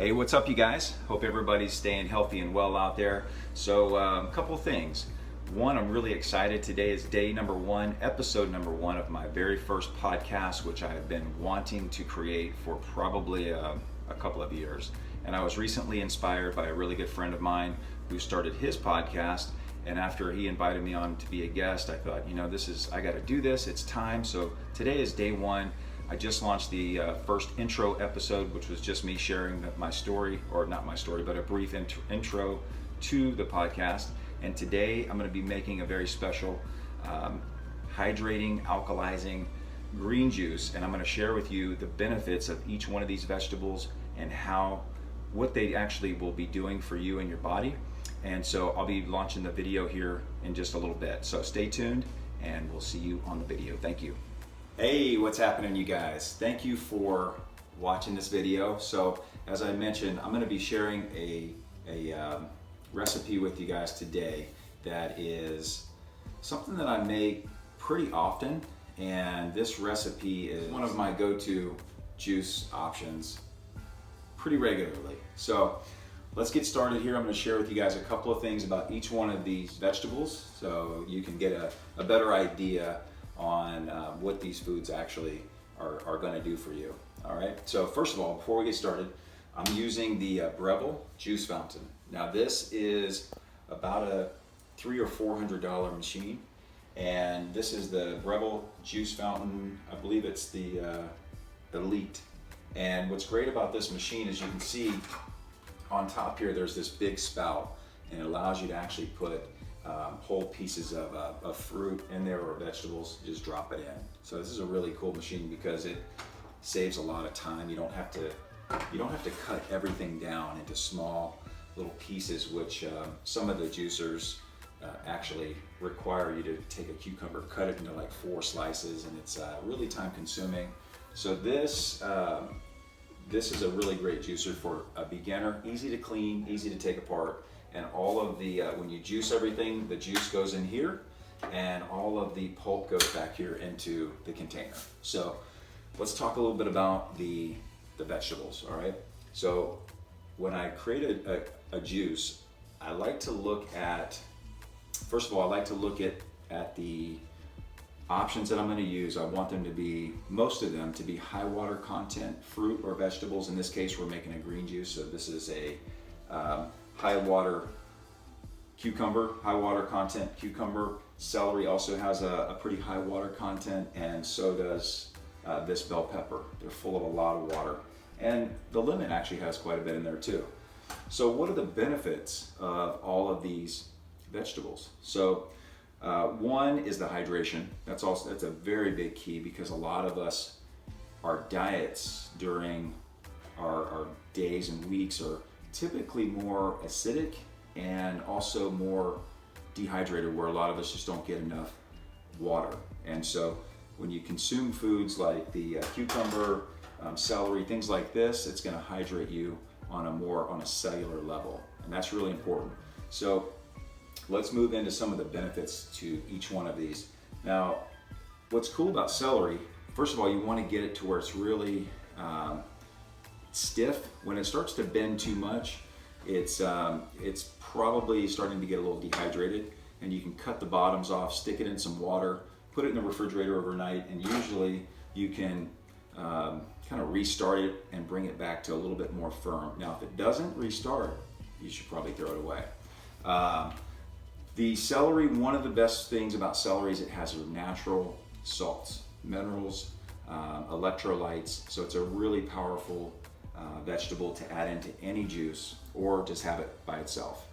Hey, what's up, you guys? Hope everybody's staying healthy and well out there. So, a couple of things. One, I'm really excited. Today is day number one, episode number one of my very first podcast, which I have been wanting to create for probably a couple of years. And I was recently inspired by a really good friend of mine who started his podcast. And after he invited me on to be a guest, I thought, I got to do this. It's time. So today is day one. I just launched the first intro episode, which was just me sharing my story, or not my story, but a brief intro to the podcast. And today I'm going to be making a very special hydrating, alkalizing green juice, and I'm going to share with you the benefits of each one of these vegetables and what they actually will be doing for you and your body. And so I'll be launching the video here in just a little bit. So stay tuned and we'll see you on the video. Thank you. Hey, what's happening, you guys? Thank you for watching this video. So as I mentioned, I'm going to be sharing a recipe with you guys today that is something that I make pretty often, and this recipe is one of my go-to juice options pretty regularly. So let's get started here. I'm going to share with you guys a couple of things about each one of these vegetables so you can get a better idea on what these foods actually are going to do for you. All right, so first of all, before we get started, I'm using the Breville juice fountain. Now this is about a $300 or $400 machine, and this is the Breville juice fountain. I believe it's the Elite. And what's great about this machine is you can see on top here there's this big spout, and it allows you to actually put whole pieces of fruit in there or vegetables. Just drop it in. So this is a really cool machine because it saves a lot of time. You don't have to cut everything down into small little pieces, which some of the juicers actually require you to take a cucumber, cut it into like 4 slices, and it's really time consuming. So this is a really great juicer for a beginner. Easy to clean, easy to take apart. And all of the, when you juice everything, the juice goes in here and all of the pulp goes back here into the container. So let's talk a little bit about the vegetables, all right? So when I create a juice, I like to look at, first of all, I like to look at the options that I'm going to use. I want them to be, most of them, to be high water content fruit or vegetables. In this case, we're making a green juice, so this is a high water cucumber, high water content cucumber. Celery also has a pretty high water content, and so does this bell pepper. They're full of a lot of water. And the lemon actually has quite a bit in there too. So what are the benefits of all of these vegetables? So one is the hydration. That's a very big key, because a lot of us, our diets during our days and weeks are typically more acidic and also more dehydrated, where a lot of us just don't get enough water. And so when you consume foods like the cucumber, celery, things like this, it's going to hydrate you on a cellular level, and that's really important. So let's move into some of the benefits to each one of these. Now, what's cool about celery, first of all, you want to get it to where it's really stiff. When it starts to bend too much, it's probably starting to get a little dehydrated, and you can cut the bottoms off, stick it in some water, put it in the refrigerator overnight, and usually you can kind of restart it and bring it back to a little bit more firm. Now, if it doesn't restart, you should probably throw it away. The celery, one of the best things about celery is it has natural salts, minerals, electrolytes, so it's a really powerful vegetable to add into any juice or just have it by itself.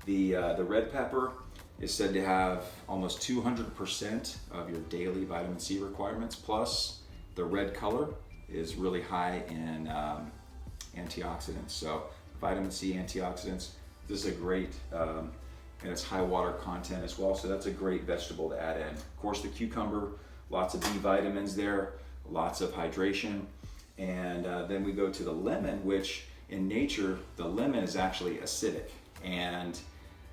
The red pepper is said to have almost 200% of your daily vitamin C requirements, plus the red color is really high in antioxidants. So vitamin C, antioxidants, this is a great, and it's high water content as well, so that's a great vegetable to add in. Of course, the cucumber, lots of B vitamins there, lots of hydration. And then we go to the lemon, which in nature, the lemon is actually acidic, and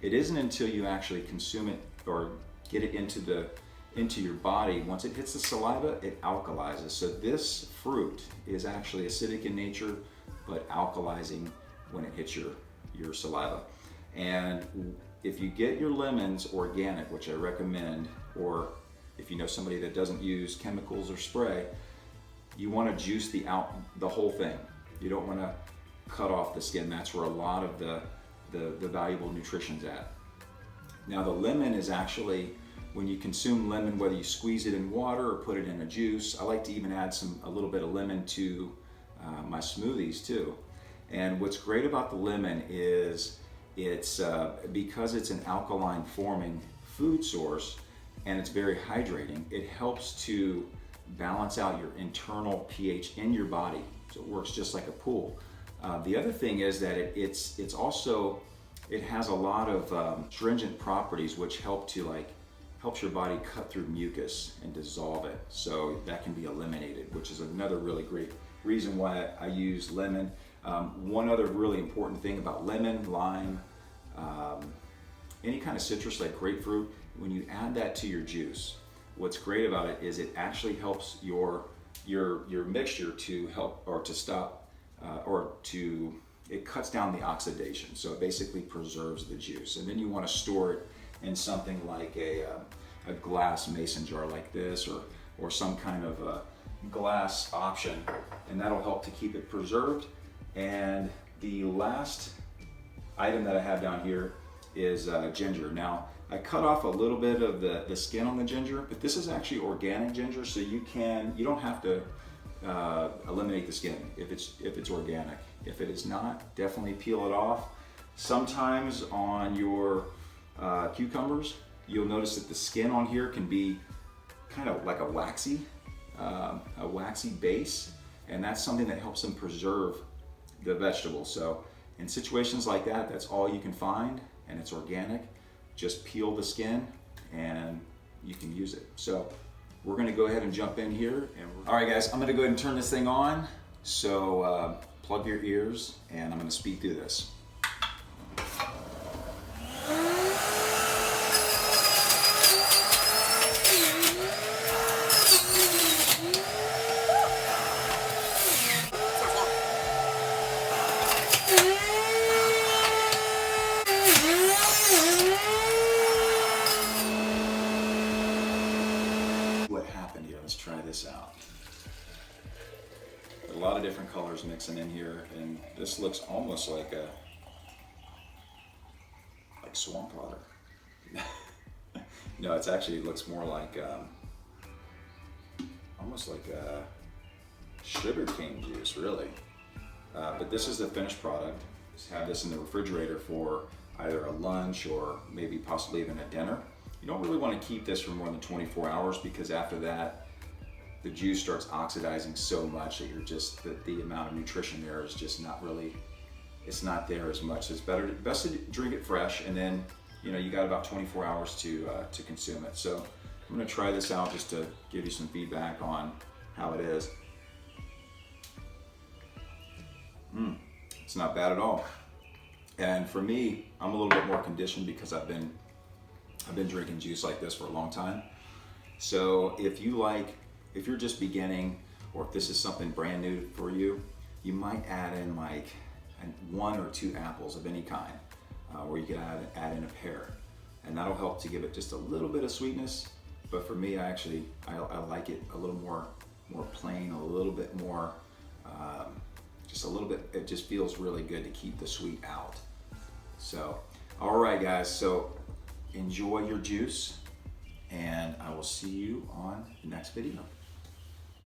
it isn't until you actually consume it or get it into your body, once it hits the saliva, it alkalizes. So this fruit is actually acidic in nature, but alkalizing when it hits your saliva. And if you get your lemons organic, which I recommend, or if you know somebody that doesn't use chemicals or spray, you want to juice the whole thing. You don't want to cut off the skin. That's where a lot of the valuable nutrition's at. Now the lemon is actually, when you consume lemon, whether you squeeze it in water or put it in a juice, I like to even add a little bit of lemon to my smoothies too. And what's great about the lemon is it's because it's an alkaline forming food source and it's very hydrating, it helps to balance out your internal pH in your body. So it works just like a pool. The other thing is that it has a lot of stringent properties which helps your body cut through mucus and dissolve it. So that can be eliminated, which is another really great reason why I use lemon. One other really important thing about lemon, lime, any kind of citrus like grapefruit, when you add that to your juice, what's great about it is it actually helps your mixture to help or to stop it cuts down the oxidation. So it basically preserves the juice. And then you want to store it in something like a glass mason jar like this, or some kind of a glass option, and that'll help to keep it preserved. And the last item that I have down here is ginger. Now I cut off a little bit of the skin on the ginger, but this is actually organic ginger, so you don't have to eliminate the skin if it's organic. If it is not, definitely peel it off. Sometimes on your cucumbers, you'll notice that the skin on here can be kind of like a waxy base, and that's something that helps them preserve the vegetable. So in situations like that, that's all you can find, and it's organic. Just peel the skin and you can use it. So we're gonna go ahead and jump in here. All right guys, I'm gonna go ahead and turn this thing on. So plug your ears and I'm gonna speed through this. What happened here? Let's try this out. A lot of different colors mixing in here, and this looks almost like swamp water. No, it looks more like almost like sugar cane juice, really. But this is the finished product. Just have this in the refrigerator for either a lunch or maybe possibly even a dinner. You don't really want to keep this for more than 24 hours because after that, the juice starts oxidizing so much that the amount of nutrition there is just not really, it's not there as much. So it's best to drink it fresh, and then you got about 24 hours to consume it. So I'm gonna try this out just to give you some feedback on how it is. It's not bad at all. And for me, I'm a little bit more conditioned because I've been drinking juice like this for a long time. So if you're just beginning, or if this is something brand new for you, you might add in like 1 or 2 apples of any kind, or you could add in a pear, and that'll help to give it just a little bit of sweetness. But for me, I like it a little more plain, a little bit more, just a little bit. It just feels really good to keep the sweet out. So, all right, guys. So enjoy your juice, and I will see you on the next video.